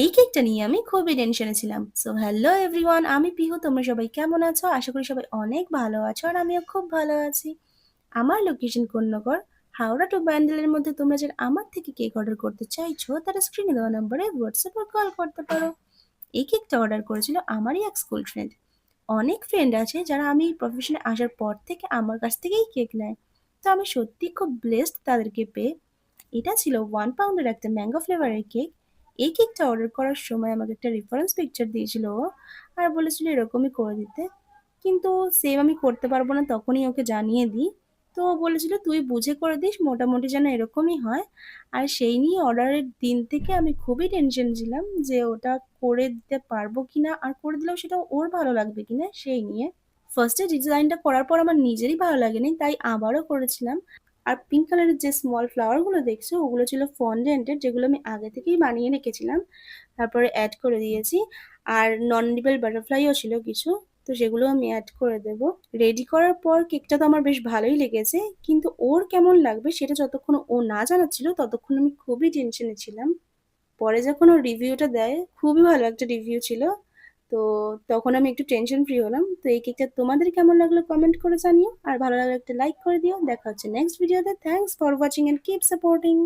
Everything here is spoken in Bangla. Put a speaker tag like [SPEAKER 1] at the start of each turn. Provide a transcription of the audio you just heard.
[SPEAKER 1] এই কেকটা নিয়ে আমি খুবই টেনশনে ছিলাম। সো হ্যালো এভরিওয়ান, আমি পিহু। তোমরা সবাই কেমন আছো? আশা করি সবাই অনেক ভালো আছো আর আমিও খুব ভালো আছি। আমার লোকেশন কোন্নগর, হাওড়া টু ব্যান্ডেলের মধ্যে। তোমরা যারা আমার থেকে কেক অর্ডার করতে চাইছো তারা স্ক্রিনে দেওয়া নম্বরে হোয়াটসঅ্যাপ বা কল করতে পারো। এই কেকটা অর্ডার করেছিল আমারই এক স্কুল ফ্রেন্ড। অনেক ফ্রেন্ড আছে যারা আমি এই প্রফেশনে আসার পর থেকে আমার কাছ থেকেই কেক নেয়। তো আমি সত্যি খুব ব্লেসড তাদেরকে পেয়ে। এটা ছিল 1 পাউন্ডের একটা ম্যাঙ্গো ফ্লেভারের কেক। এই কেকটা অর্ডার করার সময় আমাকে একটা রেফারেন্স পিকচার দিয়েছিল ও, আর বলেছিল এরকমই করে দিতে। কিন্তু সেম আমি করতে পারবো না, তখনই ওকে জানিয়ে দিই। তো ও বলেছিল তুই বুঝে করে দিস, মোটামুটি যেন এরকমই হয়। আর সেই নিয়ে অর্ডারের দিন থেকে আমি খুবই টেনশন ছিলাম যে ওটা করে দিতে পারবো কিনা, আর করে দিলেও সেটা ওর ভালো লাগবে কিনা সেই নিয়ে। ফার্স্টে ডিজাইনটা করার পর আমার নিজেরই ভালো লাগেনি, তাই আবারও করেছিলাম। আর পিঙ্ক কালারের যে স্মল ফ্লাওয়ার গুলো দেখছো ওগুলো ছিল ফন্ডেন্টের, যেগুলো আমি আগে থেকেই বানিয়ে রেখেছিলাম। তারপরে অ্যাড করে দিয়েছি। আর নন এডিবল বাটারফ্লাইও ছিল কিছু, তো সেগুলো আমি অ্যাড করে দেব। রেডি করার পর কেকটা তো আমার বেশ ভালোই লেগেছে, কিন্তু ওর কেমন লাগবে সেটা যতক্ষণ ও না জানাচ্ছিল ততক্ষণ আমি খুবই টেনশনে ছিলাম। পরে যখন ও রিভিউটা দেয়, খুবই ভালো একটা রিভিউ ছিল। তো তখন আমি একটু টেনশন ফ্রি হলাম। তো এই কেকটা তোমাদের কেমন লাগলো কমেন্ট করে জানিও, আর ভালো লাগলে একটা লাইক করে দিও। দেখা হচ্ছে নেক্সট ভিডিওতে। Thanks for watching and keep supporting.